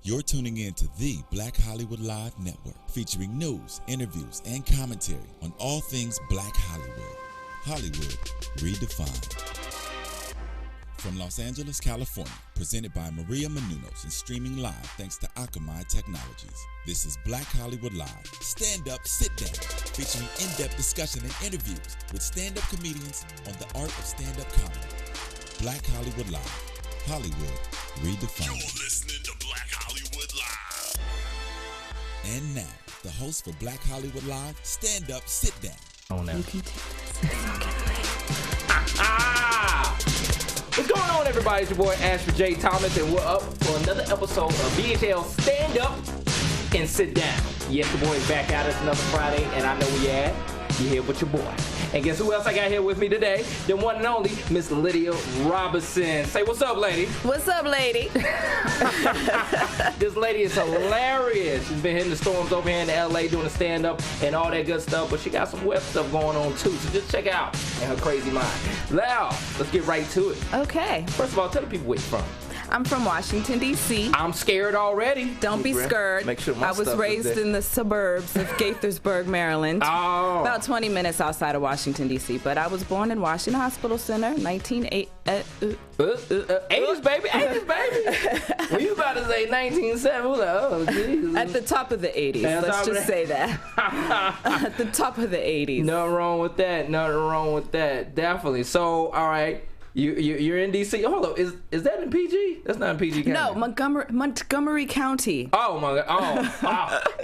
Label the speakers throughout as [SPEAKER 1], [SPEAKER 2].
[SPEAKER 1] You're tuning in to the Black Hollywood Live Network, featuring news, interviews, and commentary on all things Black Hollywood. Hollywood redefined. From Los Angeles, California, presented by Maria Menounos and streaming live thanks to Akamai Technologies. This is Black Hollywood Live. Stand up, sit down, featuring in-depth discussion and interviews with stand-up comedians on the art of stand-up comedy. Black Hollywood Live. Hollywood redefined.
[SPEAKER 2] You're listening to Black Hollywood Live.
[SPEAKER 1] And now, the host for Black Hollywood Live, Stand Up, Sit Down.
[SPEAKER 3] Oh, no.
[SPEAKER 4] You can take this. It's okay.
[SPEAKER 3] What's going on, everybody? It's your boy Ashford J. Thomas, and we're up for another episode of BHL Stand Up and Sit Down. Yes, the boy is back at us another Friday, and I know where you at. You're here with your boy. And guess who else I got here with me today? The one and only Miss Lydia Robinson. Say what's up, lady.
[SPEAKER 4] What's up, lady?
[SPEAKER 3] This lady is hilarious. She's been hitting the storms over here in LA doing a stand-up and all that good stuff, but she got some web stuff going on too, so just check it out in her crazy mind. Now, let's get right to it.
[SPEAKER 4] Okay.
[SPEAKER 3] First of all, tell the people where you're from.
[SPEAKER 4] I'm from Washington, D.C.
[SPEAKER 3] I'm scared already.
[SPEAKER 4] Don't be scared.
[SPEAKER 3] Make sure my
[SPEAKER 4] I was
[SPEAKER 3] stuff is
[SPEAKER 4] raised
[SPEAKER 3] there.
[SPEAKER 4] in the suburbs of Gaithersburg, Maryland.
[SPEAKER 3] Oh.
[SPEAKER 4] About 20 minutes outside of Washington, D.C. But I was born in Washington Hospital Center, 1980.
[SPEAKER 3] 80s, baby. 80s, baby. When you about to say 1970, like, oh, Jesus.
[SPEAKER 4] At the top of the 80s.
[SPEAKER 3] At the
[SPEAKER 4] Let's
[SPEAKER 3] top of
[SPEAKER 4] just
[SPEAKER 3] the-
[SPEAKER 4] say that. At the top of the 80s.
[SPEAKER 3] Nothing wrong with that. Nothing wrong with that. Definitely. So, all right. You're in D.C. Hold on. Is that in PG? That's not in PG County.
[SPEAKER 4] No, Montgomery County.
[SPEAKER 3] Oh, my God.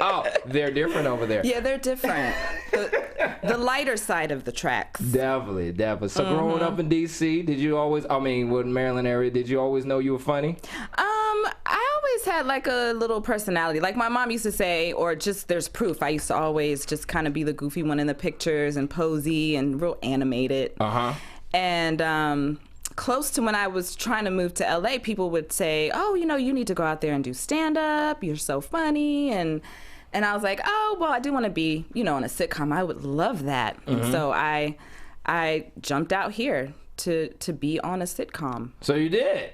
[SPEAKER 3] Oh. They're different over there.
[SPEAKER 4] Yeah, they're different. The lighter side of the tracks.
[SPEAKER 3] Definitely. So growing up in D.C., did you always, with Maryland area, did you always know you were funny?
[SPEAKER 4] I always had like a little personality. Like my mom used to say, or just there's proof. I used to always just kind of be the goofy one in the pictures and posy and real animated.
[SPEAKER 3] Uh-huh.
[SPEAKER 4] And close to when I was trying to move to LA, people would say, oh, you need to go out there and do stand-up. You're so funny. And I was like, oh, well, I do want to be, on a sitcom. I would love that.
[SPEAKER 3] Mm-hmm.
[SPEAKER 4] And so I jumped out here to be on a sitcom.
[SPEAKER 3] So you did?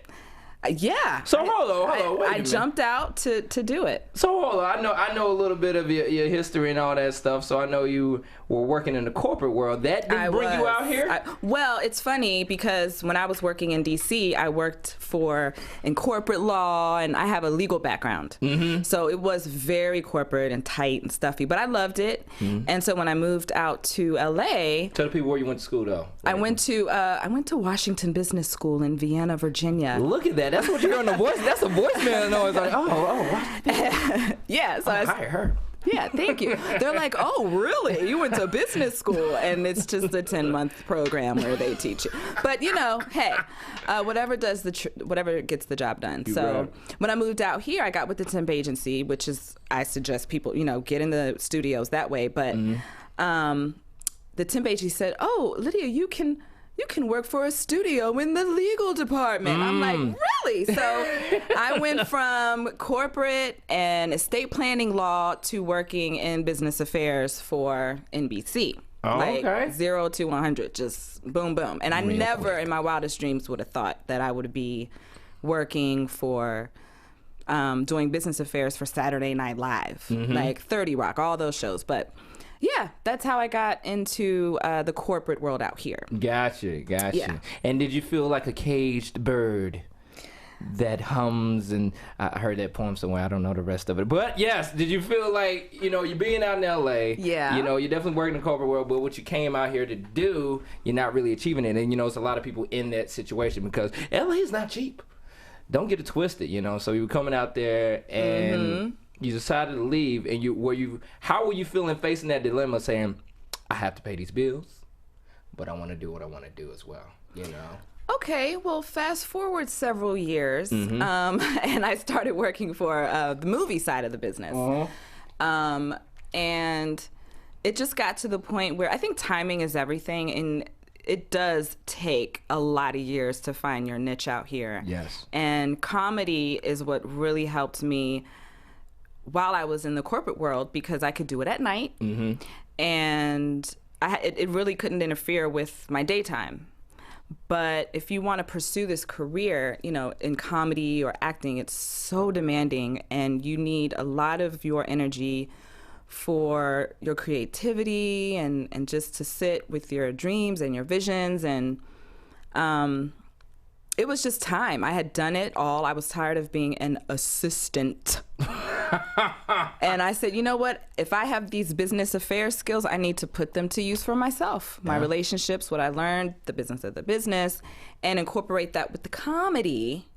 [SPEAKER 4] Yeah.
[SPEAKER 3] So hold on, wait a
[SPEAKER 4] I
[SPEAKER 3] minute.
[SPEAKER 4] jumped out to do it.
[SPEAKER 3] So hold on, I know a little bit of your history and all that stuff. So I know you were working in the corporate world. That didn't bring you out here?
[SPEAKER 4] Well, it's funny because when I was working in D.C., I worked in corporate law, and I have a legal background. Mm-hmm. So it was very corporate and tight and stuffy, but I loved it. Mm-hmm. And so when I moved out to L.A.,
[SPEAKER 3] tell the people where you went to school though.
[SPEAKER 4] I went to Washington Business School in Vienna, Virginia.
[SPEAKER 3] Look at that. That's what you hear on the voice. That's a voicemail. No, it's like, Washington.
[SPEAKER 4] Yeah. So
[SPEAKER 3] I hired her.
[SPEAKER 4] Yeah, thank you. They're like, oh, really? You went to business school, and it's just a 10-month program where they teach you. But hey, whatever gets the job done. So when I moved out here, I got with the temp agency, which is I suggest people get in the studios that way. But the temp agency said, oh, Lydia, you can work for a studio in the legal department. I'm like, really? So I went from corporate and estate planning law to working in business affairs for NBC.
[SPEAKER 3] Oh, okay.
[SPEAKER 4] 0 to 100, just boom, boom. And I never in my wildest dreams would have thought that I would be working for doing business affairs for Saturday Night Live, like 30 Rock, all those shows. But yeah, that's how I got into the corporate world out here. Gotcha.
[SPEAKER 3] Yeah. And did you feel like a caged bird that hums? And I heard that poem somewhere. I don't know the rest of it. But yes, did you feel like, you're being out in LA?
[SPEAKER 4] Yeah.
[SPEAKER 3] You're definitely working in the corporate world, but what you came out here to do, you're not really achieving it. And, it's a lot of people in that situation because LA is not cheap. Don't get it twisted, So you were coming out there and you decided to leave, and how were you feeling facing that dilemma, saying, I have to pay these bills, but I want to do what I want to do as well,
[SPEAKER 4] Okay, well, fast forward several years, and I started working for the movie side of the business. And it just got to the point where I think timing is everything, and it does take a lot of years to find your niche out here.
[SPEAKER 3] Yes.
[SPEAKER 4] And comedy is what really helped me while I was in the corporate world because I could do it at night, and it really couldn't interfere with my daytime. But if you want to pursue this career, you know, in comedy or acting, it's so demanding, and you need a lot of your energy for your creativity and just to sit with your dreams and your visions. And it was just time. I had done it all. I was tired of being an assistant. And I said, you know what? If I have these business affairs skills, I need to put them to use for myself. My relationships, what I learned, the business of the business, and incorporate that with the comedy.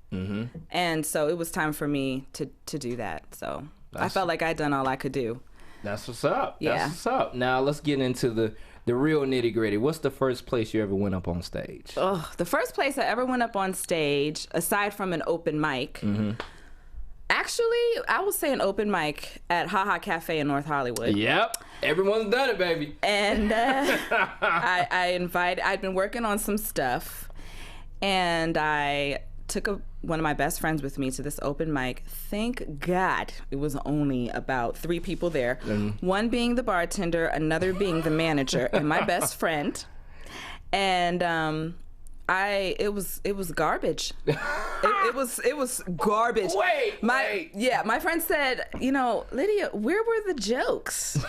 [SPEAKER 4] And so it was time for me to do that. So I felt like I'd done all I could do.
[SPEAKER 3] That's what's up.
[SPEAKER 4] Yeah.
[SPEAKER 3] That's what's up. Now let's get into the real nitty gritty. What's the first place you ever went up on stage?
[SPEAKER 4] Oh, the first place I ever went up on stage, aside from an open mic, actually, I will say an open mic at Haha Cafe in North Hollywood.
[SPEAKER 3] Yep. Everyone's done it, baby.
[SPEAKER 4] And I'd been working on some stuff, and I took one of my best friends with me to this open mic. Thank God it was only about 3 people there. One being the bartender, another being the manager, and my best friend. And it was garbage. It was garbage. My friend said, you know, Lydia, where were the jokes?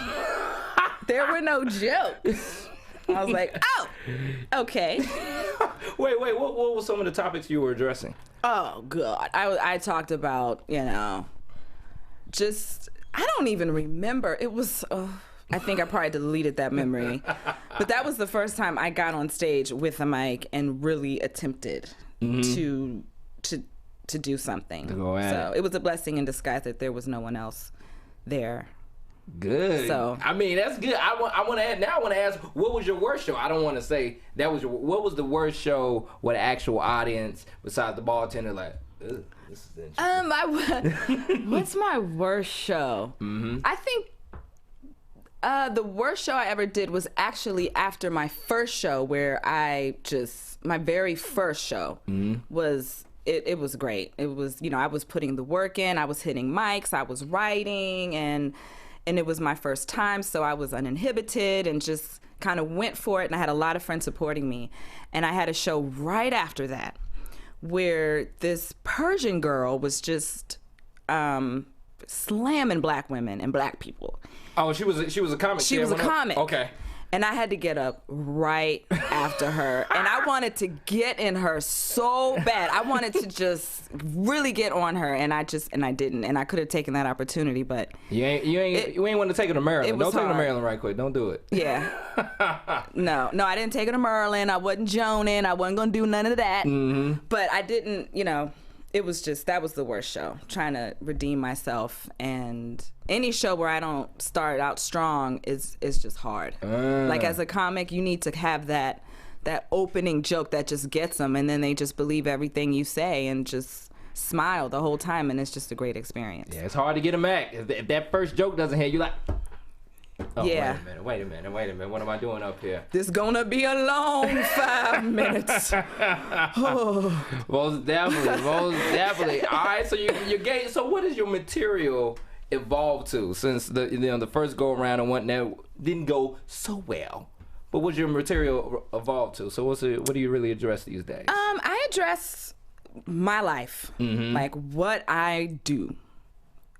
[SPEAKER 4] There were no jokes. I was like, oh, okay.
[SPEAKER 3] Wait, what were some of the topics you were addressing?
[SPEAKER 4] Oh, God. I talked about, you know, just, I don't even remember. It was, I think I probably deleted that memory. But that was the first time I got on stage with a mic and really attempted to do something.
[SPEAKER 3] To go at
[SPEAKER 4] so it was a blessing in disguise that there was no one else there.
[SPEAKER 3] Good.
[SPEAKER 4] So
[SPEAKER 3] I mean, that's good. I want to ask, what was your worst show? I don't want to say that was what was the worst show with an actual audience besides the bartender? Like, ugh, this is interesting.
[SPEAKER 4] What's my worst show? I think the worst show I ever did was actually after my first show, where my very first show was. It was great. It was, you know, I was putting the work in. I was hitting mics. I was writing, and it was my first time, so I was uninhibited and just kind of went for it. And I had a lot of friends supporting me. And I had a show right after that where this Persian girl was just slamming black women and black people.
[SPEAKER 3] Oh, she was a comic.
[SPEAKER 4] She was a comic.
[SPEAKER 3] Okay.
[SPEAKER 4] And I had to get up right after her. And I wanted to get in her so bad. I wanted to just really get on her. And I didn't. And I could have taken that opportunity, but
[SPEAKER 3] you ain't want to take her to Maryland. Don't take her to Maryland right quick. Don't do it.
[SPEAKER 4] Yeah. No, I didn't take her to Maryland. I wasn't joning. I wasn't going to do none of that. But I didn't, you know, it was just, that was the worst show. Trying to redeem myself, and any show where I don't start out strong is just hard. Like as a comic, you need to have that opening joke that just gets them, and then they just believe everything you say and just smile the whole time, and it's just a great experience.
[SPEAKER 3] Yeah, it's hard to get them back. If that first joke doesn't hit, you like, oh,
[SPEAKER 4] yeah.
[SPEAKER 3] Wait a minute. What am I doing up here?
[SPEAKER 4] This gonna be a long 5 minutes. Oh.
[SPEAKER 3] Most definitely. All right, so you gave. So what is your material evolved to since the first go around and one that didn't go so well? But what's your material evolved to? So what do you really address these days?
[SPEAKER 4] I address my life, like what I do.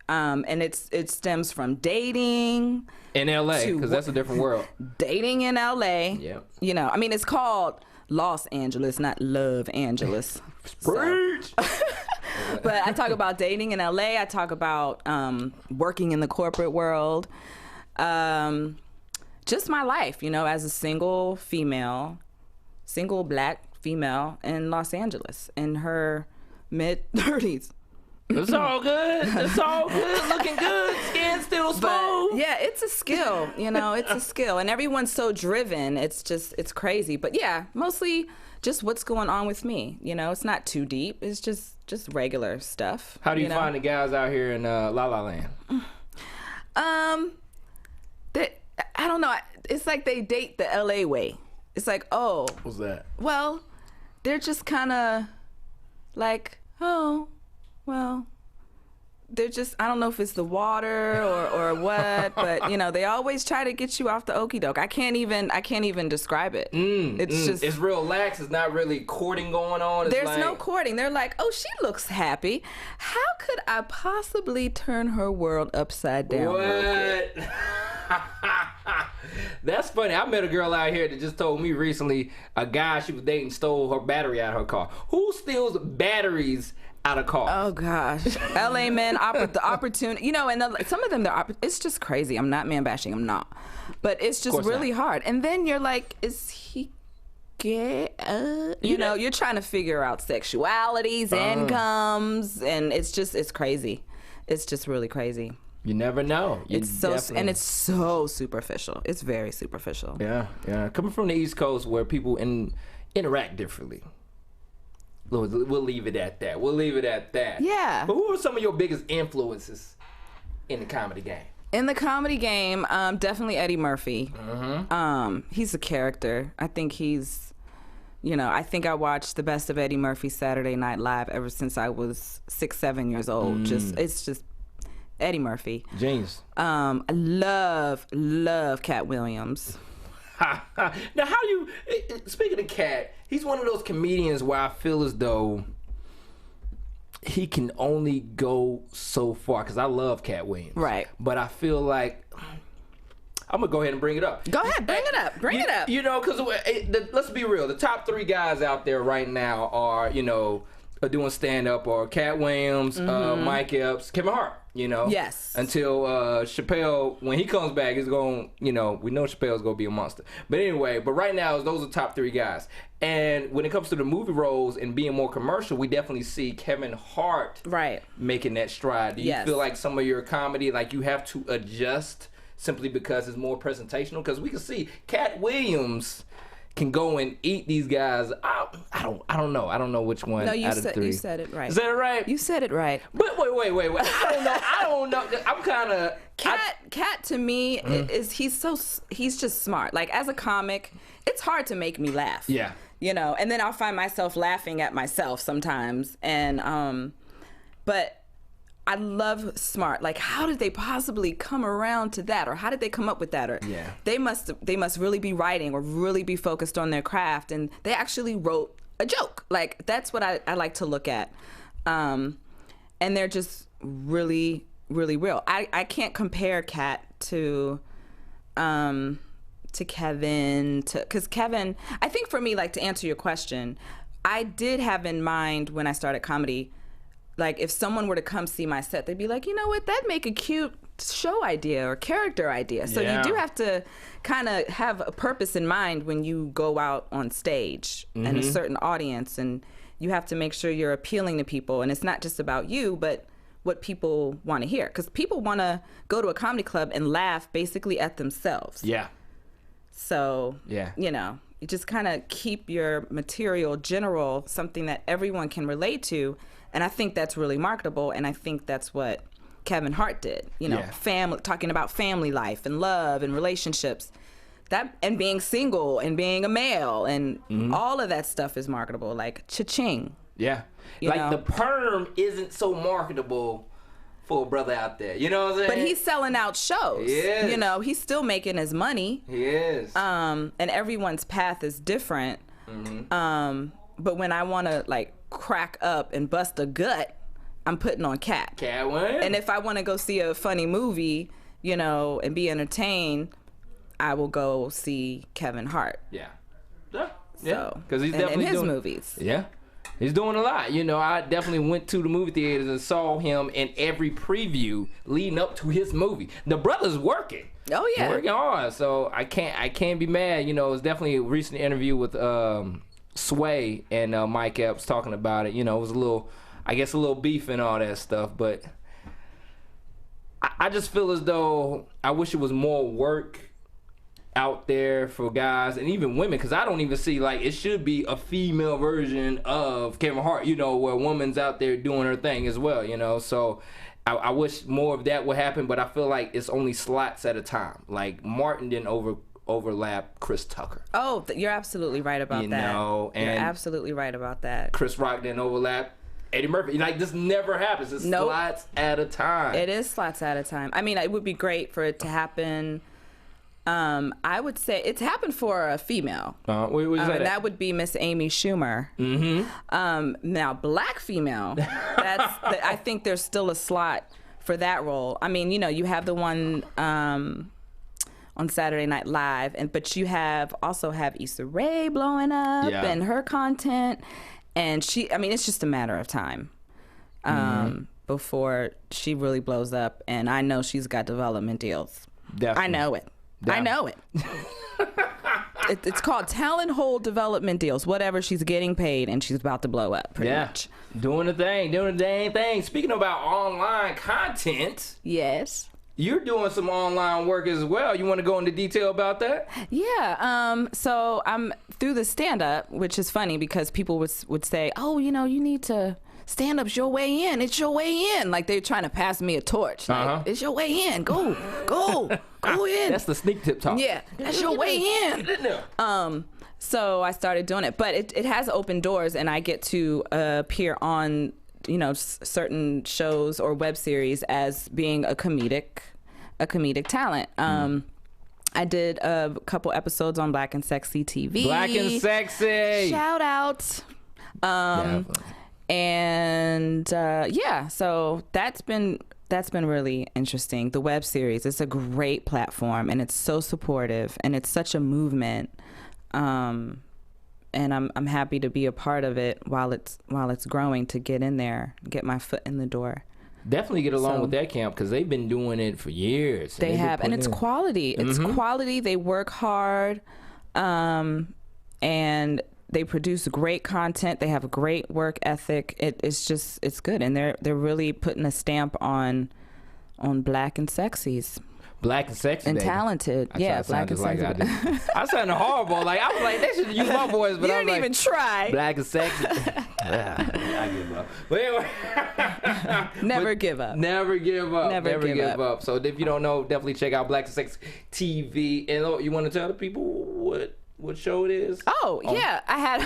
[SPEAKER 4] And it stems from dating
[SPEAKER 3] in LA, because that's a different world.
[SPEAKER 4] Dating in LA.
[SPEAKER 3] Yeah.
[SPEAKER 4] You know, I mean, it's called Los Angeles, not Love Angeles.
[SPEAKER 3] Preach.
[SPEAKER 4] But I talk about dating in LA. I talk about working in the corporate world. Just my life, you know, as a single black female in Los Angeles in her mid-30s.
[SPEAKER 3] It's all good. Looking good. Skin still smooth.
[SPEAKER 4] But yeah, it's a skill. You know, it's a skill, and everyone's so driven. It's crazy. But yeah, mostly just what's going on with me. You know, it's not too deep. It's just regular stuff.
[SPEAKER 3] How do you find the guys out here in La La Land?
[SPEAKER 4] I don't know. It's like they date the LA way. It's like, oh,
[SPEAKER 3] What's that?
[SPEAKER 4] Well, they're just kind of like, oh, well, they're just, I don't know if it's the water or what, but you know, they always try to get you off the okie doke. I can't even describe it.
[SPEAKER 3] It's real lax. It's not really courting going on. It's
[SPEAKER 4] There's no courting. They're like, oh, she looks happy. How could I possibly turn her world upside down?
[SPEAKER 3] What? That's funny. I met a girl out here that just told me recently a guy she was dating stole her battery out of her car. Who steals batteries out of cars?
[SPEAKER 4] Oh gosh, LA men, the opportunity, you know, and some of them, it's just crazy. I'm not man bashing, I'm not, but it's just really hard. And then you're like, is he gay? You know, you're trying to figure out sexualities, incomes, and it's crazy. It's just really crazy.
[SPEAKER 3] You never know.
[SPEAKER 4] It's so superficial. It's very superficial.
[SPEAKER 3] Yeah. Coming from the East Coast where people interact differently. We'll leave it at that.
[SPEAKER 4] Yeah.
[SPEAKER 3] But who are some of your biggest influences in the comedy game?
[SPEAKER 4] In the comedy game, definitely Eddie Murphy. He's a character. I think he's, you know, I think I watched the best of Eddie Murphy Saturday Night Live ever since I was 6-7 years old. It's just Eddie Murphy.
[SPEAKER 3] Genius.
[SPEAKER 4] I love Cat Williams.
[SPEAKER 3] Now, how do you, speaking of Cat, he's one of those comedians where I feel as though he can only go so far, because I love Cat Williams.
[SPEAKER 4] Right.
[SPEAKER 3] But I feel like, I'm going to go ahead and bring it up.
[SPEAKER 4] Go ahead, bring it up.
[SPEAKER 3] You know, because let's be real. The top 3 guys out there right now are, you know, doing stand-up are Cat Williams, Mike Epps, Kevin Hart. You know,
[SPEAKER 4] yes.
[SPEAKER 3] Until Chappelle, when he comes back, he's going. You know, we know Chappelle's gonna be a monster. But anyway, right now, those are top 3 guys. And when it comes to the movie roles and being more commercial, we definitely see Kevin Hart making that stride. Do you feel like some of your comedy, like you have to adjust simply because it's more presentational? Because we can see Cat Williams can go and eat these guys. I don't know. I don't know which one out of the 3.
[SPEAKER 4] You said it right.
[SPEAKER 3] Is that right?
[SPEAKER 4] You said it right.
[SPEAKER 3] But wait. I don't know. I'm kind of
[SPEAKER 4] Cat to me is he's just smart. Like as a comic, it's hard to make me laugh.
[SPEAKER 3] Yeah.
[SPEAKER 4] You know, and then I'll find myself laughing at myself sometimes. And but I love smart. Like, how did they possibly come around to that, or how did they come up with that? Or they must really be writing or really be focused on their craft, and they actually wrote a joke. Like that's what I like to look at, and they're just really, really real. I can't compare Cat to Kevin, because Kevin. I think for me, like to answer your question, I did have in mind when I started comedy. Like, if someone were to come see my set, they'd be like, you know what, that'd make a cute show idea or character idea. So you do have to kind of have a purpose in mind when you go out on stage and a certain audience. And you have to make sure you're appealing to people. And it's not just about you, but what people want to hear. Because people want to go to a comedy club and laugh basically at themselves.
[SPEAKER 3] Yeah.
[SPEAKER 4] So, you know, you just kind of keep your material general, something that everyone can relate to. And I think that's really marketable, and I think that's what Kevin Hart did. You know, family, talking about family life and love and relationships, that and being single and being a male and all of that stuff is marketable. Like cha-ching.
[SPEAKER 3] Yeah,
[SPEAKER 4] you know?
[SPEAKER 3] the perm isn't so marketable for a brother out there. You know what I'm saying?
[SPEAKER 4] But he's selling out shows.
[SPEAKER 3] Yes.
[SPEAKER 4] You know, he's still making his money.
[SPEAKER 3] He is.
[SPEAKER 4] And everyone's path is different. But when I want to like crack up and bust a gut, I'm putting on Cat.
[SPEAKER 3] Cat Williams.
[SPEAKER 4] And if I want to go see a funny movie, you know, and be entertained, I will go see Kevin Hart.
[SPEAKER 3] Yeah.
[SPEAKER 4] So,
[SPEAKER 3] because he's definitely
[SPEAKER 4] in his
[SPEAKER 3] doing
[SPEAKER 4] movies.
[SPEAKER 3] Yeah. He's doing a lot. You know, I definitely went to the movie theaters and saw him in every preview leading up to his movie. The brother's working.
[SPEAKER 4] Oh yeah.
[SPEAKER 3] Working hard. So I can't be mad. You know, it's definitely a recent interview with Sway and Mike Epps talking about it. You know, it was a little beef and all that stuff, but I just feel as though I wish it was more work out there for guys and even women, because I don't even see, like, it should be a female version of Kevin Hart, you know, where a woman's out there doing her thing as well, you know. So I wish more of that would happen, but I feel like it's only slots at a time. Like Martin didn't overlap Chris Tucker.
[SPEAKER 4] Oh, you're absolutely right about that.
[SPEAKER 3] You know, and
[SPEAKER 4] you're absolutely right about that.
[SPEAKER 3] Chris Rock didn't overlap Eddie Murphy. Like, this never happens. It's slots at a time.
[SPEAKER 4] It is slots at a time. I mean, it would be great for it to happen. I would say it's happened for a female.
[SPEAKER 3] And
[SPEAKER 4] that would be Miss Amy Schumer. Now, black female, I think there's still a slot for that role. I mean, you have the one on Saturday Night Live, but you also have Issa Rae blowing up and her content, and it's just a matter of time before she really blows up, and I know she's got development deals.
[SPEAKER 3] Definitely.
[SPEAKER 4] I know it. I know it. It's called talent hold development deals. Whatever, she's getting paid, and she's about to blow up. Pretty much.
[SPEAKER 3] Doing the dang thing. Speaking about online content,
[SPEAKER 4] yes,
[SPEAKER 3] you're doing some online work as well. You want to go into detail about that?
[SPEAKER 4] Yeah. So I'm through the stand-up, which is funny because people would say, "Oh, you need to." Stand-up's your way in. It's your way in. Like they're trying to pass me a torch. Like, it's your way in. Go in.
[SPEAKER 3] That's the sneak tip talk.
[SPEAKER 4] Yeah, that's your way in.
[SPEAKER 3] Get in there.
[SPEAKER 4] So I started doing it, but it has opened doors, and I get to appear on certain shows or web series as being a comedic talent. I did a couple episodes on Black and Sexy TV.
[SPEAKER 3] Black and Sexy.
[SPEAKER 4] Shout out. And so that's been really interesting. The web series, it's a great platform, and it's so supportive, and it's such a movement. And I'm happy to be a part of it while it's growing, to get in there, get my foot in the door.
[SPEAKER 3] Definitely get along with that camp, because they've been doing it for years.
[SPEAKER 4] They have, and it's quality. It's quality. They work hard, and they produce great content. They have a great work ethic. It's good, and they're really putting a stamp on Black and Sexys.
[SPEAKER 3] Black and Sexy
[SPEAKER 4] and
[SPEAKER 3] baby.
[SPEAKER 4] Talented. Black and Sexy.
[SPEAKER 3] I sounded horrible. Like, I was like, they should use my voice, but
[SPEAKER 4] you
[SPEAKER 3] I was
[SPEAKER 4] didn't even try.
[SPEAKER 3] Black and Sexy. I give up. But anyway.
[SPEAKER 4] Never give up.
[SPEAKER 3] Never give up. So if you don't know, definitely check out Black and Sexy TV. And you want to tell the people what show it is?
[SPEAKER 4] Yeah, I had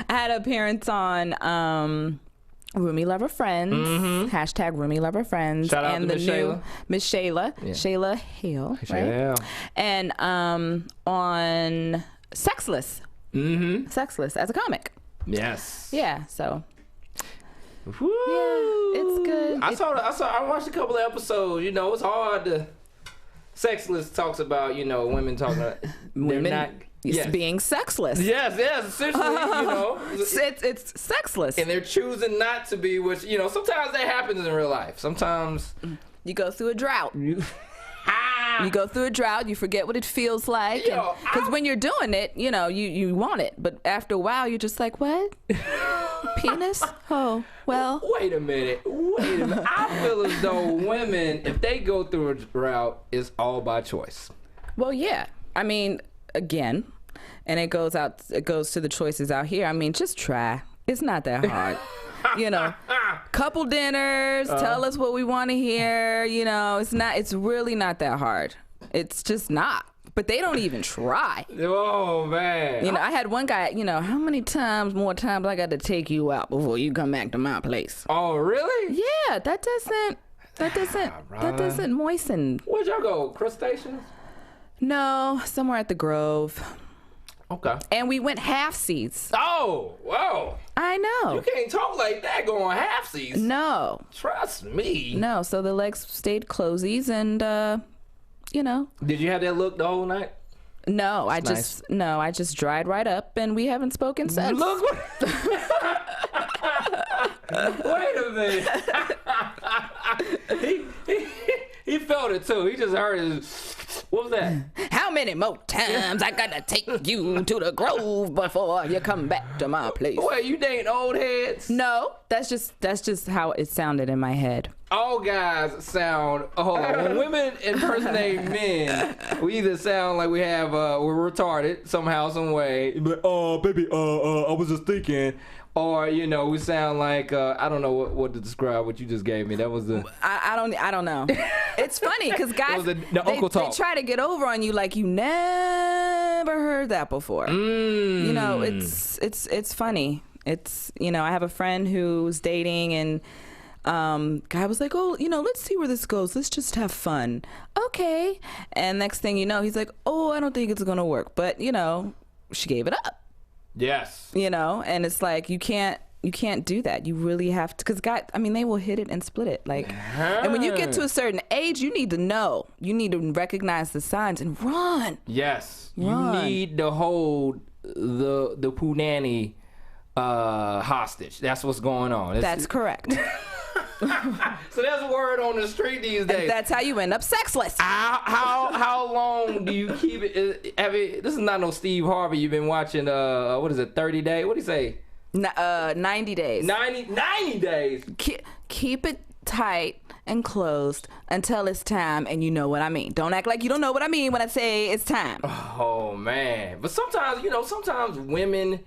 [SPEAKER 4] an appearance on Roomy Lover Friends, hashtag Roomy Lover Friends,
[SPEAKER 3] shout out
[SPEAKER 4] and
[SPEAKER 3] to
[SPEAKER 4] the new Miss Shayla, Shayla Hale, right? And on Sexless, Sexless as a comic.
[SPEAKER 3] Yes.
[SPEAKER 4] Yeah. So.
[SPEAKER 3] Woo.
[SPEAKER 4] Yeah, it's good.
[SPEAKER 3] I watched a couple of episodes. It's hard to. Sexless talks about women talking.
[SPEAKER 4] Women. Being sexless.
[SPEAKER 3] Yes, essentially,
[SPEAKER 4] it's sexless.
[SPEAKER 3] And they're choosing not to be, which, sometimes that happens in real life. Sometimes
[SPEAKER 4] you go through a drought. You go through a drought, you forget what it feels like. Because when you're doing it, you want it. But after a while, you're just like, what? Penis? Oh, well.
[SPEAKER 3] Wait a minute. I feel as though women, if they go through a drought, it's all by choice.
[SPEAKER 4] Well, yeah. I mean, again, and it goes to the choices out here. I mean, just try. It's not that hard. Couple dinners, tell us what we want to hear. It's really not that hard. It's just not. But they don't even try.
[SPEAKER 3] Oh, man.
[SPEAKER 4] I had one guy, how many more times I got to take you out before you come back to my place?
[SPEAKER 3] Oh, really?
[SPEAKER 4] Yeah, that doesn't moisten.
[SPEAKER 3] Where'd y'all go? Crustaceans?
[SPEAKER 4] No, somewhere at the Grove.
[SPEAKER 3] Okay.
[SPEAKER 4] And we went half seats.
[SPEAKER 3] Oh, whoa.
[SPEAKER 4] I know.
[SPEAKER 3] You can't talk like that going half seats.
[SPEAKER 4] No.
[SPEAKER 3] Trust me.
[SPEAKER 4] No, so the legs stayed closies, and
[SPEAKER 3] Did you have that look the whole night?
[SPEAKER 4] No, I just dried right up, and we haven't spoken since.
[SPEAKER 3] Look. Wait a minute. He felt it too. He just heard it. What was that?
[SPEAKER 4] How many more times I gotta take you to the Grove before you come back to my place?
[SPEAKER 3] Wait, you dating old heads?
[SPEAKER 4] No, that's just how it sounded in my head.
[SPEAKER 3] All guys sound. Hold on. When women impersonate men, we either sound like we're retarded somehow, some way. But baby, I was just thinking. Or we sound like I don't know what to describe what you just gave me. That was the
[SPEAKER 4] I don't know. It's funny because guys
[SPEAKER 3] the uncle talk.
[SPEAKER 4] They try to get over on you like you never heard that before. It's funny. It's, I have a friend who's dating, and guy was like, oh, let's see where this goes. Let's just have fun. Okay. And next thing you know, he's like, oh, I don't think it's going to work. But, she gave it up.
[SPEAKER 3] Yes.
[SPEAKER 4] And it's like, you can't do that. You really have to, because they will hit it and split it. Like, and when you get to a certain age, you need to know. You need to recognize the signs and run.
[SPEAKER 3] Yes.
[SPEAKER 4] Run.
[SPEAKER 3] You need to hold the punani hostage. That's what's going on.
[SPEAKER 4] That's correct.
[SPEAKER 3] So there's a word on the street these days.
[SPEAKER 4] And that's how you end up sexless.
[SPEAKER 3] How long do you keep it? This is not no Steve Harvey. You've been watching, 30 days? What do you say?
[SPEAKER 4] 90 days.
[SPEAKER 3] 90 days.
[SPEAKER 4] Keep it tight and closed until it's time, and you know what I mean. Don't act like you don't know what I mean when I say it's time.
[SPEAKER 3] Oh, man. But sometimes women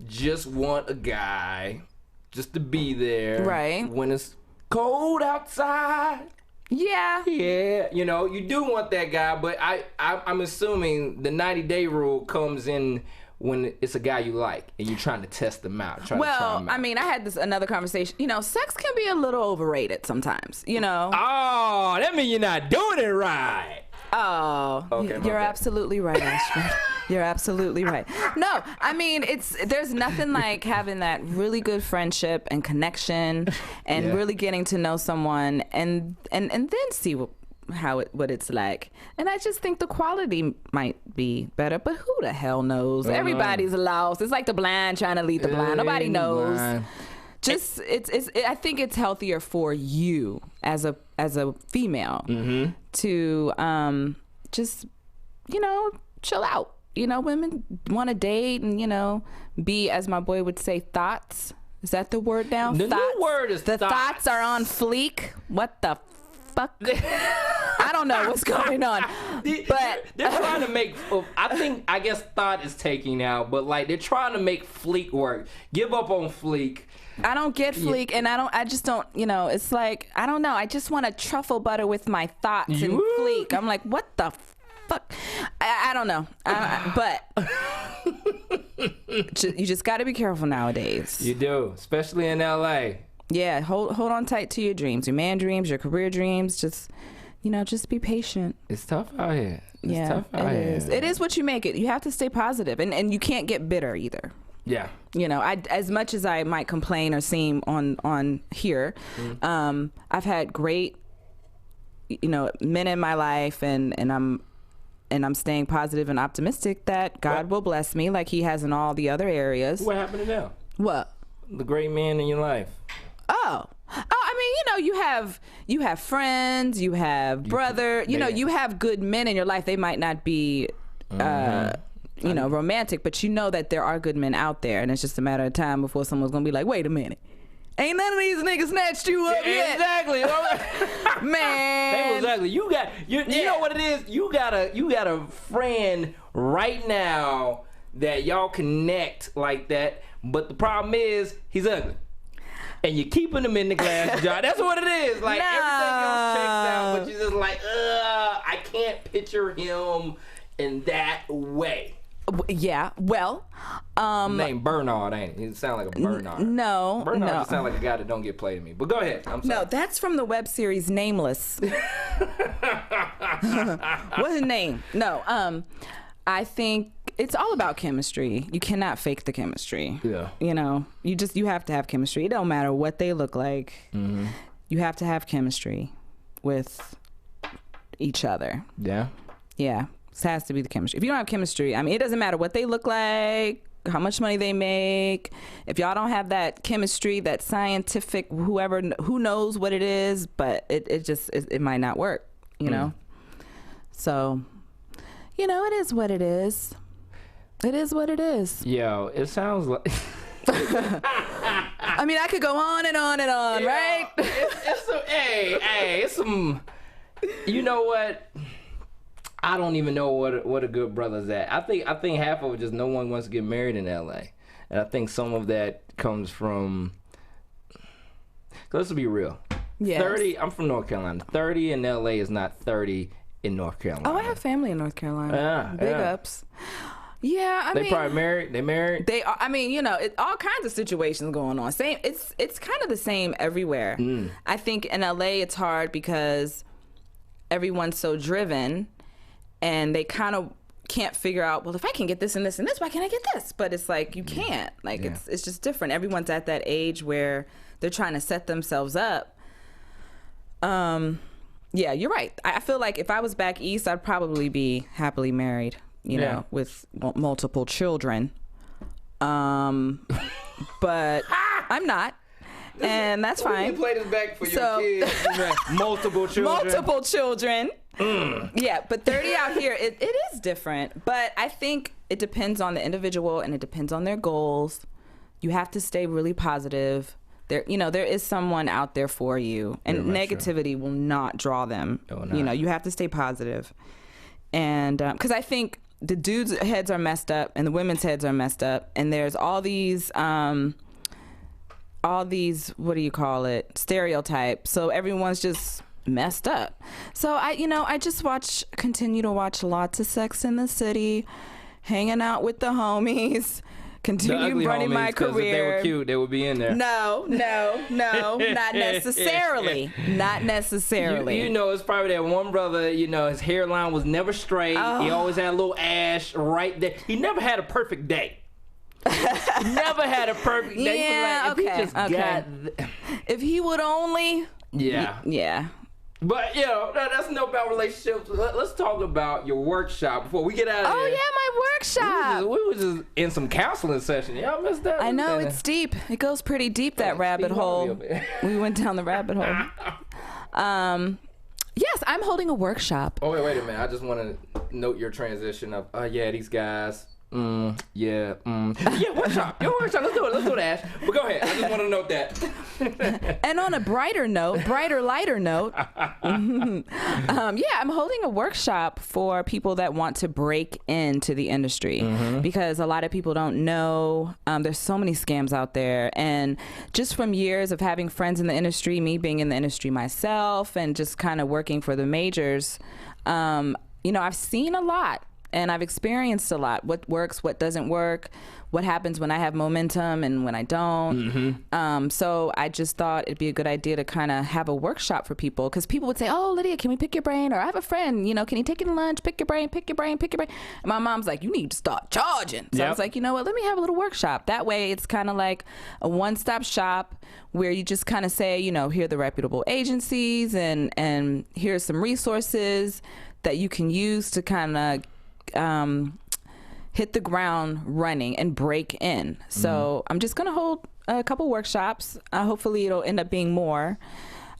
[SPEAKER 3] just want a guy just to be there.
[SPEAKER 4] Right.
[SPEAKER 3] When it's cold outside.
[SPEAKER 4] Yeah.
[SPEAKER 3] Yeah. You do want that guy, but I'm assuming the 90-day rule comes in when it's a guy you like and you're trying to test them out.
[SPEAKER 4] I had another conversation. Sex can be a little overrated sometimes,
[SPEAKER 3] Oh, that means you're not doing it right.
[SPEAKER 4] Oh,
[SPEAKER 3] okay,
[SPEAKER 4] you're absolutely right, Ashford. You're absolutely right. No, there's nothing like having that really good friendship and connection and really getting to know someone and then see what it's like. And I just think the quality might be better, but who the hell knows? Everybody's lost. It's like the blind trying to lead the blind. Nobody knows. Blind. I think it's healthier for you as a female to just chill out. Women want to date and be, as my boy would say, thoughts. Is that the word now?
[SPEAKER 3] The new word is
[SPEAKER 4] the thoughts are on fleek. What the fuck? I don't know what's going on, but
[SPEAKER 3] they're trying to make. I guess thought is taking out, but like they're trying to make fleek work. Give up on fleek.
[SPEAKER 4] I don't get fleek, and I just don't, it's like, I don't know. I just want a truffle butter with my thoughts and fleek. I'm like, what the fuck? I don't know. But you just got to be careful nowadays.
[SPEAKER 3] You do, especially in LA.
[SPEAKER 4] Yeah, hold on tight to your dreams, your man dreams, your career dreams. Just be patient.
[SPEAKER 3] It's tough out here. It's tough out
[SPEAKER 4] it
[SPEAKER 3] here.
[SPEAKER 4] is. It is what you make it. You have to stay positive, and you can't get bitter either.
[SPEAKER 3] Yeah.
[SPEAKER 4] As much as I might complain or seem on here, I've had great, men in my life, and I'm staying positive and optimistic that God will bless me like He has in all the other areas.
[SPEAKER 3] What happened to them?
[SPEAKER 4] What?
[SPEAKER 3] The great man in your life.
[SPEAKER 4] Oh, you have friends, you have brother, you have good men in your life. They might not be, romantic, but that there are good men out there, and it's just a matter of time before someone's gonna be like, wait a minute, ain't none of these niggas snatched you up yet.
[SPEAKER 3] Exactly.
[SPEAKER 4] Man.
[SPEAKER 3] Exactly. You know what it is? You got a friend right now that y'all connect like that, but the problem is he's ugly. And you're keeping him in the glass jar. That's what it is. Like, everything else checks out, but you're just like, I can't picture him in that way.
[SPEAKER 4] Yeah, well,
[SPEAKER 3] name Bernard, ain't it? It sound like a Bernard.
[SPEAKER 4] No,
[SPEAKER 3] Bernard
[SPEAKER 4] no.
[SPEAKER 3] just sound like a guy that don't get played to me. But go ahead. I'm sorry.
[SPEAKER 4] No, that's from the web series Nameless. What's his name? No, I think it's all about chemistry. You cannot fake the chemistry.
[SPEAKER 3] Yeah.
[SPEAKER 4] You have to have chemistry. It don't matter what they look like. Mm-hmm. You have to have chemistry with each other.
[SPEAKER 3] Yeah.
[SPEAKER 4] Yeah. It has to be the chemistry. If you don't have chemistry, it doesn't matter what they look like, how much money they make. If y'all don't have that chemistry, that scientific, who knows what it is, but it might not work, know? So, it is what it is. It is what it is.
[SPEAKER 3] Yo, it sounds like...
[SPEAKER 4] I could go on and on and on, right?
[SPEAKER 3] It's some... it's some... You know what? I don't even know what a good brother's at. I think half of it just no one wants to get married in LA. And I think some of that comes from... Let's be real.
[SPEAKER 4] Yes.
[SPEAKER 3] 30... I'm from North Carolina. 30 in LA is not 30 in North Carolina.
[SPEAKER 4] Oh, I have family in North Carolina. Big ups. Yeah, I
[SPEAKER 3] They
[SPEAKER 4] mean,
[SPEAKER 3] probably married. They married.
[SPEAKER 4] they are. I mean, all kinds of situations going on. Same. It's kind of the same everywhere. I think in LA it's hard because everyone's so driven, and they kind of can't figure out, well, if I can get this and this and this, why can't I get this? But it's like you can't. Like it's just different. Everyone's at that age where they're trying to set themselves up. Yeah, you're right. I feel like if I was back east, I'd probably be happily married, you know, with multiple children. But I'm not. And that's fine.
[SPEAKER 3] Play this back for your kids. Multiple children.
[SPEAKER 4] Multiple children. Yeah, but 30 out here, it is different. But I think it depends on the individual and it depends on their goals. You have to stay really positive. There is someone out there for you, and negativity will not draw them. You have to stay positive. And because I think the dudes' heads are messed up and the women's heads are messed up, and there's all these what do you call it, stereotypes. So everyone's just messed up. So I just continue to watch lots of Sex in the City, hanging out with the homies, continue running my career.
[SPEAKER 3] If they were cute, they would be in there.
[SPEAKER 4] No, not necessarily. Not necessarily.
[SPEAKER 3] It's probably that one brother, his hairline was never straight. He always had a little ash right there. He never had a perfect day. Never had a perfect day.
[SPEAKER 4] Yeah, if he would only. Yeah.
[SPEAKER 3] But, that's enough about relationships. Let's talk about your workshop before we get out of here.
[SPEAKER 4] Oh, yeah, my workshop.
[SPEAKER 3] We was just in some counseling session. Y'all missed that?
[SPEAKER 4] I know, it's deep. It goes pretty deep, that rabbit hole. We went down the rabbit hole. Yes, I'm holding a workshop.
[SPEAKER 3] Oh, wait a minute. I just want to note your transition of, these guys. Yeah, workshop. Your workshop. Let's do it, Ash. But go ahead. I just want to note that.
[SPEAKER 4] And on a lighter note, I'm holding a workshop for people that want to break into the industry because a lot of people don't know. There's so many scams out there, and just from years of having friends in the industry, me being in the industry myself, and just kind of working for the majors, I've seen a lot. And I've experienced a lot. What works, what doesn't work, what happens when I have momentum and when I don't. So I just thought it'd be a good idea to kind of have a workshop for people, because people would say, oh, Lydia, can we pick your brain? Or I have a friend, can you take you to lunch, pick your brain. And my mom's like, you need to start charging. So I was like, you know what, let me have a little workshop. That way it's kind of like a one-stop shop where you just kind of say, here are the reputable agencies and here's some resources that you can use to kind of hit the ground running and break in. So I'm just gonna hold a couple workshops. Hopefully it'll end up being more.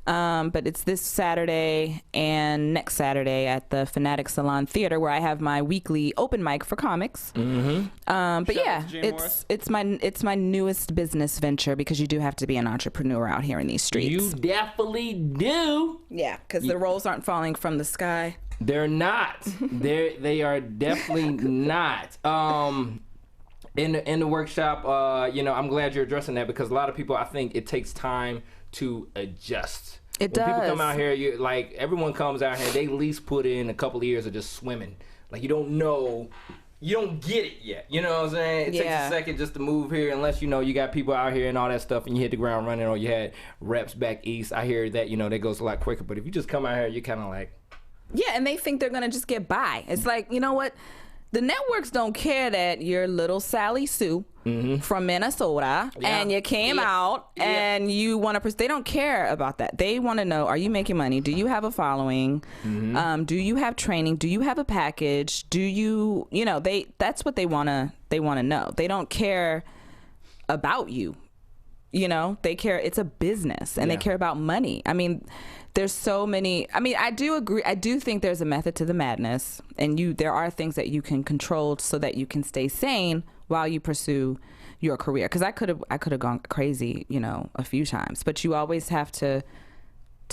[SPEAKER 4] But it's this Saturday and next Saturday at the Fanatic Salon Theater, where I have my weekly open mic for comics. But yeah, it's my newest business venture, because you do have to be an entrepreneur out here in these streets.
[SPEAKER 3] You definitely do.
[SPEAKER 4] Yeah, because the roles aren't falling from the sky.
[SPEAKER 3] They're not. They are definitely not. In the workshop, I'm glad you're addressing that, because a lot of people, I think it takes time to adjust.
[SPEAKER 4] It does.
[SPEAKER 3] When people come out here, everyone comes out here, they at least put in a couple of years of just swimming. Like, you don't know, you don't get it yet. You know what I'm saying? It takes a second just to move here, unless you got people out here and all that stuff, and you hit the ground running, or you had reps back east. I hear that, that goes a lot quicker. But if you just come out here, you're kind of like...
[SPEAKER 4] Yeah, and they think they're going to just get by. It's like, you know what? The networks don't care that you're little Sally Sue from Minnesota and you came out and you want to... They don't care about that. They want to know, are you making money? Do you have a following? Do you have training? Do you have a package? Do you... that's what they want to know. They don't care about you. They care... It's a business, and they care about money. I mean... There's so many. I mean, I do agree. I do think there's a method to the madness, and there are things that you can control so that you can stay sane while you pursue your career. Because I could have gone crazy, a few times. But you always have to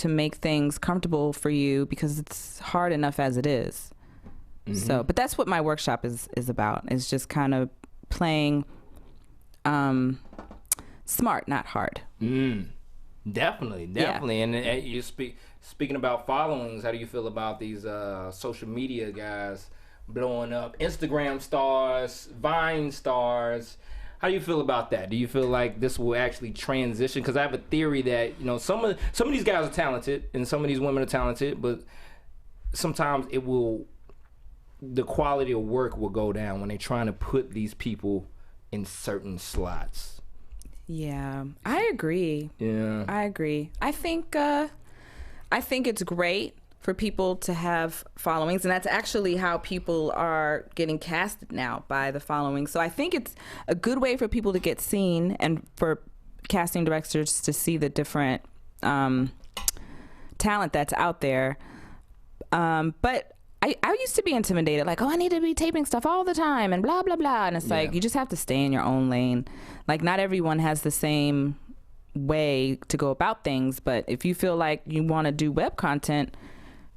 [SPEAKER 4] make things comfortable for you, because it's hard enough as it is. So, but that's what my workshop is about. It's just kind of playing smart, not hard.
[SPEAKER 3] Definitely. Yeah. And you speaking about followings, how do you feel about these social media guys blowing up, Instagram stars, Vine stars. How do you feel about that? Do you feel like this will actually transition? Because I have a theory that, you know, some of these guys are talented and some of these women are talented, but sometimes the quality of work will go down when they're trying to put these people in certain slots.
[SPEAKER 4] Yeah, I agree.
[SPEAKER 3] Yeah,
[SPEAKER 4] I agree. I think it's great for people to have followings, and that's actually how people are getting casted now, by the following. So I think it's a good way for people to get seen and for casting directors to see the different talent that's out there. But I used to be intimidated, like, oh, I need to be taping stuff all the time and blah, blah, blah. And it's like, you just have to stay in your own lane. Like, not everyone has the same way to go about things, but if you feel like you want to do web content,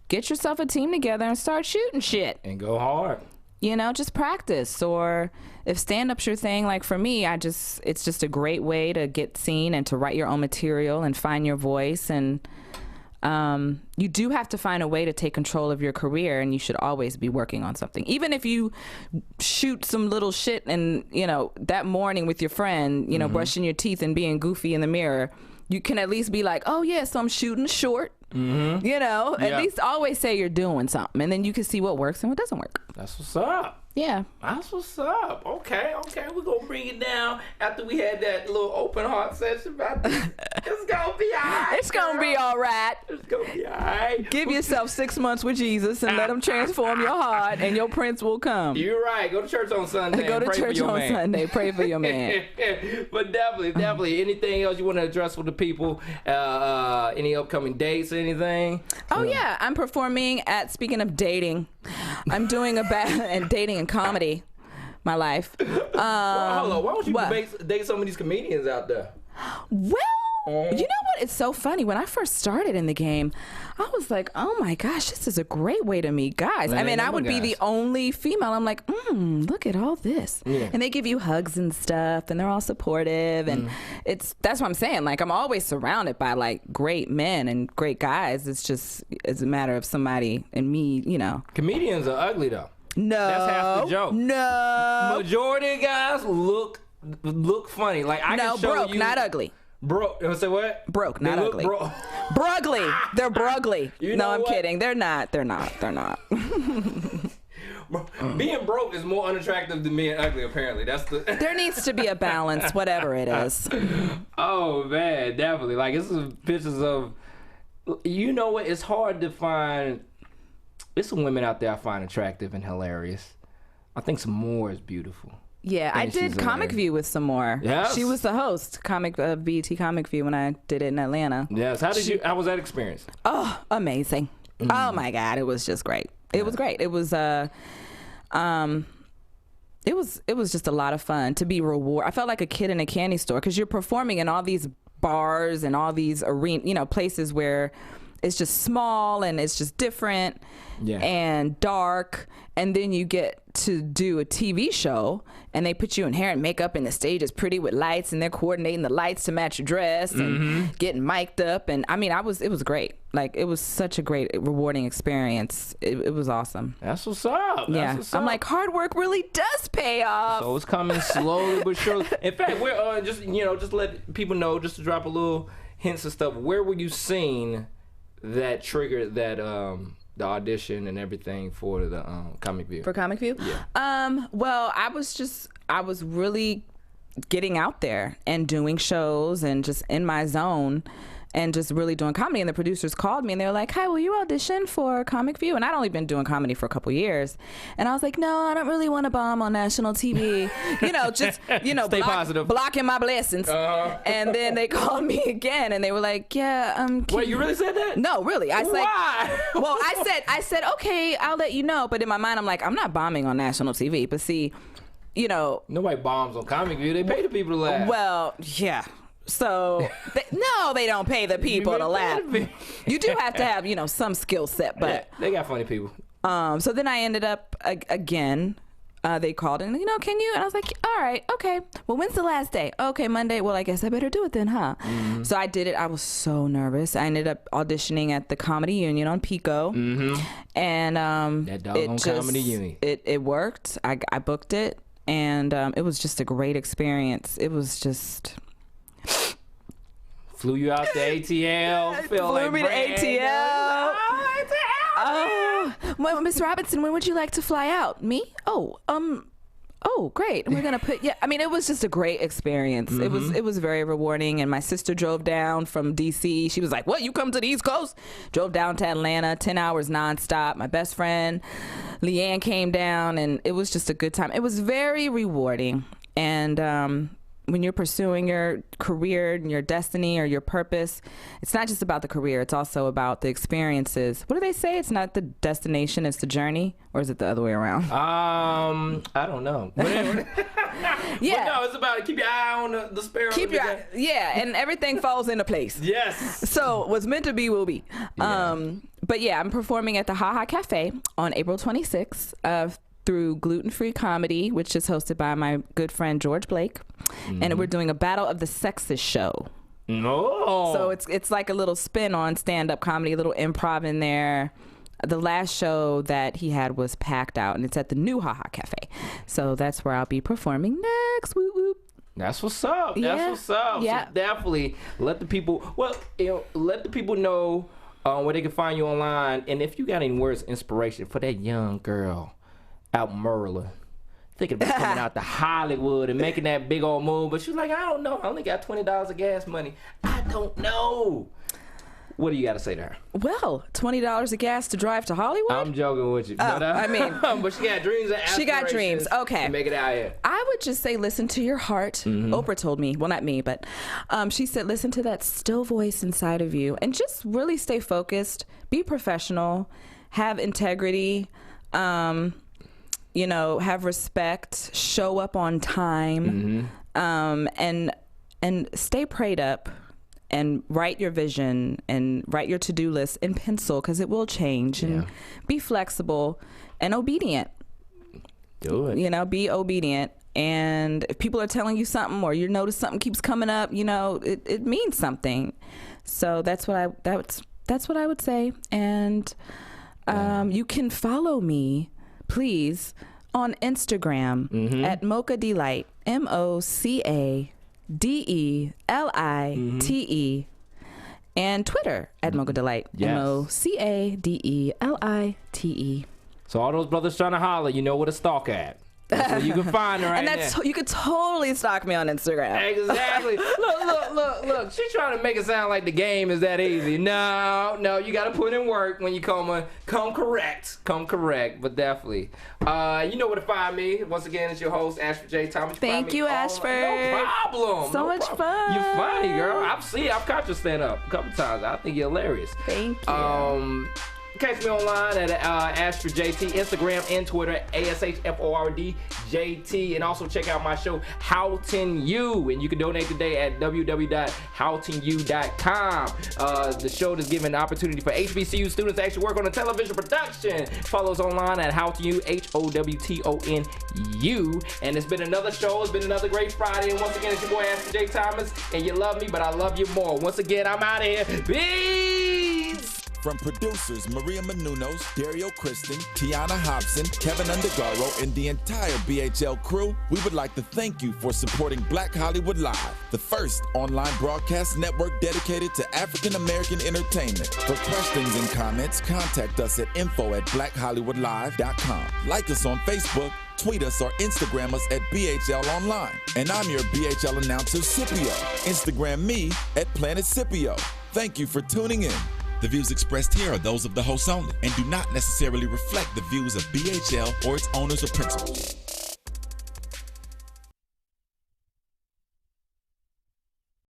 [SPEAKER 4] get yourself a team together and start shooting shit.
[SPEAKER 3] And go hard.
[SPEAKER 4] You know, just practice. Or if stand-up's your thing, like for me, it's just a great way to get seen and to write your own material and find your voice. And you do have to find a way to take control of your career, and you should always be working on something. Even if you shoot some little shit and, you know, that morning with your friend, you know, brushing your teeth and being goofy in the mirror, you can at least be like, oh, yeah, so I'm shooting short. You know, at least always say you're doing something, and then you can see what works and what doesn't work.
[SPEAKER 3] That's what's up.
[SPEAKER 4] Yeah.
[SPEAKER 3] That's what's up. Okay. We're going to bring it down after we had that little open heart session about this. It's going to be all right.
[SPEAKER 4] It's going to be all right.
[SPEAKER 3] It's going to be all right.
[SPEAKER 4] Give yourself 6 months with Jesus and let him transform your heart, and your prince will come.
[SPEAKER 3] You're right. Go to church on Sunday.
[SPEAKER 4] Go
[SPEAKER 3] and
[SPEAKER 4] to
[SPEAKER 3] pray
[SPEAKER 4] church
[SPEAKER 3] for your
[SPEAKER 4] on
[SPEAKER 3] man.
[SPEAKER 4] Sunday. Pray for your man.
[SPEAKER 3] But definitely. Anything else you want to address with the people? Any upcoming dates or anything?
[SPEAKER 4] Oh, yeah. I'm performing at, speaking of dating, I'm doing and dating and comedy, my life.
[SPEAKER 3] Well, hold on. Why don't you date some of these comedians out there?
[SPEAKER 4] Well, you know what? It's so funny. When I first started in the game, I was like, oh my gosh, this is a great way to meet guys. I mean, I would be the only female. I'm like, look at all this. Yeah. And they give you hugs and stuff, and they're all supportive. And that's what I'm saying. Like, I'm always surrounded by like great men and great guys. It's a matter of somebody and me, you know.
[SPEAKER 3] Comedians are ugly though.
[SPEAKER 4] No.
[SPEAKER 3] That's half the joke.
[SPEAKER 4] No.
[SPEAKER 3] Majority of guys look funny. Like I can show
[SPEAKER 4] broke,
[SPEAKER 3] you,
[SPEAKER 4] not ugly.
[SPEAKER 3] Broke. You want to say what?
[SPEAKER 4] Broke, not ugly. Brugly. They're brugly. I'm kidding. They're not.
[SPEAKER 3] Being broke is more unattractive than being ugly, apparently.
[SPEAKER 4] There needs to be a balance, whatever it is.
[SPEAKER 3] Oh, man, definitely. Like, this is pictures of, you know what? It's hard to find. There's some women out there I find attractive and hilarious. I think some more is beautiful.
[SPEAKER 4] Yeah, I did Comic View with some more.
[SPEAKER 3] Yes.
[SPEAKER 4] She was the host, BET Comic View, when I did it in Atlanta.
[SPEAKER 3] Yes. How was that experience?
[SPEAKER 4] Oh, amazing. Oh my God, it was just great. It was great. It was just a lot of fun to be rewarded. I felt like a kid in a candy store because you're performing in all these bars and all these places where it's just small and it's just different and dark, and then you get to do a TV show and they put you in hair and makeup and the stage is pretty with lights and they're coordinating the lights to match your dress and getting mic'd up, and I mean it was great. Like, it was such a great, rewarding experience. It was awesome.
[SPEAKER 3] That's what's up.
[SPEAKER 4] I'm like, hard work really does pay off.
[SPEAKER 3] So it's coming slowly but surely. In fact, we're just let people know, just to drop a little hints and stuff. Where were you seeing that triggered that the audition and everything for the Comic View?
[SPEAKER 4] For Comic View?
[SPEAKER 3] Yeah.
[SPEAKER 4] Well, I was really getting out there and doing shows and just in my zone and just really doing comedy. And the producers called me and they were like, hi, will you audition for Comic View? And I'd only been doing comedy for a couple years. And I was like, no, I don't really want to bomb on national TV.
[SPEAKER 3] Stay positive.
[SPEAKER 4] Blocking my blessings. And then they called me again and they were like, yeah.
[SPEAKER 3] Wait, you really said that?
[SPEAKER 4] No, really.
[SPEAKER 3] Why?
[SPEAKER 4] Well, I said, okay, I'll let you know. But in my mind, I'm like, I'm not bombing on national TV. But see,
[SPEAKER 3] nobody bombs on Comic View. They pay the people to laugh.
[SPEAKER 4] Well, yeah. So, they don't pay the people to laugh. You do have to have, some skill set, but
[SPEAKER 3] they got funny people.
[SPEAKER 4] So then I ended up again they called and, can you? And I was like, all right, okay. Well, when's the last day? Okay, Monday. Well, I guess I better do it then, huh? Mm-hmm. So I did it. I was so nervous. I ended up auditioning at the Comedy Union on Pico. Mm-hmm. And
[SPEAKER 3] that doggone Comedy Union.
[SPEAKER 4] It worked. I booked it. And it was just a great experience. It was just...
[SPEAKER 3] Flew you out to ATL.
[SPEAKER 4] Flew me to ATL. Oh, well, Miss Robinson, when would you like to fly out? Me? Oh, great. And we're gonna put. Yeah, I mean, it was just a great experience. Mm-hmm. It was very rewarding. And my sister drove down from DC. She was like, "What? You come to the East Coast?" Drove down to Atlanta, 10 hours nonstop. My best friend, Leanne, came down, and it was just a good time. It was very rewarding. And when you're pursuing your career and your destiny or your purpose, it's not just about the career. It's also about the experiences. What do they say? It's not the destination, it's the journey? Or is it the other way around?
[SPEAKER 3] I don't know.
[SPEAKER 4] Yeah.
[SPEAKER 3] But no, it's about keep your eye on the sparrow.
[SPEAKER 4] Yeah, and everything falls into place.
[SPEAKER 3] Yes.
[SPEAKER 4] So what's meant to be will be.
[SPEAKER 3] Yeah.
[SPEAKER 4] But yeah, I'm performing at the Ha Ha Cafe on April 26th through Gluten-Free Comedy, which is hosted by my good friend George Blake. Mm-hmm. And we're doing a Battle of the Sexes show.
[SPEAKER 3] No.
[SPEAKER 4] So it's like a little spin on stand-up comedy, a little improv in there. The last show that he had was packed out, and it's at the new Ha Ha Cafe. So that's where I'll be performing next. Whoop, whoop.
[SPEAKER 3] That's what's up.
[SPEAKER 4] Yeah.
[SPEAKER 3] That's what's up.
[SPEAKER 4] Yeah.
[SPEAKER 3] So definitely let the people know where they can find you online. And if you got any words of inspiration for that young girl out in Maryland, thinking about coming out to Hollywood and making that big old move, but she's like, I don't know. I only got $20 of gas money. I don't know. What do you got to say to her?
[SPEAKER 4] Well, $20 of gas to drive to Hollywood?
[SPEAKER 3] I'm joking with you.
[SPEAKER 4] I mean...
[SPEAKER 3] but she got dreams and aspirations.
[SPEAKER 4] She got dreams. Okay.
[SPEAKER 3] To make it out here.
[SPEAKER 4] I would just say listen to your heart. Mm-hmm. Oprah told me. Well, not me, but she said listen to that still voice inside of you and just really stay focused. Be professional. Have integrity. Have respect. Show up on time. Mm-hmm. And stay prayed up. And write your vision and write your to-do list in pencil because it will change. And be flexible and obedient.
[SPEAKER 3] Do it.
[SPEAKER 4] Be obedient. And if people are telling you something or you notice something keeps coming up, it means something. So that's what I would say. And you can follow me, please, on Instagram at Mocha Delight, MOCADELITE, and Twitter at Mocha Delight, MOCADELITE.
[SPEAKER 3] So all those brothers trying to holler, you know where to stalk at. That's where you can find her right
[SPEAKER 4] now. And you could totally stalk me on Instagram.
[SPEAKER 3] Exactly. Look. She's trying to make it sound like the game is that easy. No, you got to put in work when you come correct. But definitely. You know where to find me. Once again, it's your host, Ashford J. Thomas.
[SPEAKER 4] Thank you, Ashford.
[SPEAKER 3] No problem.
[SPEAKER 4] So much fun.
[SPEAKER 3] You're funny, girl. I've caught you stand up a couple times. I think you're hilarious.
[SPEAKER 4] Thank you.
[SPEAKER 3] Catch me online at AshfordJT, Instagram and Twitter, ASHFORDJT, and also check out my show, Houghton U, and you can donate today at www.houghtonu.com. The show is giving an opportunity for HBCU students to actually work on a television production. Follow us online at Houghton U, HOWTONU, and it's been another show. It's been another great Friday, and once again, it's your boy Ashford J. Thomas, and you love me, but I love you more. Once again, I'm out of here. Peace!
[SPEAKER 1] From producers Maria Menounos, Dario Kristen, Tiana Hobson, Kevin Undergaro, and the entire BHL crew, we would like to thank you for supporting Black Hollywood Live, the first online broadcast network dedicated to African American entertainment. For questions and comments, contact us at info@blackhollywoodlive.com. Like us on Facebook, tweet us or Instagram us at BHL Online. And I'm your BHL announcer, Scipio. Instagram me at Planet Scipio. Thank you for tuning in. The views expressed here are those of the host only and do not necessarily reflect the views of BHL or its owners or principals.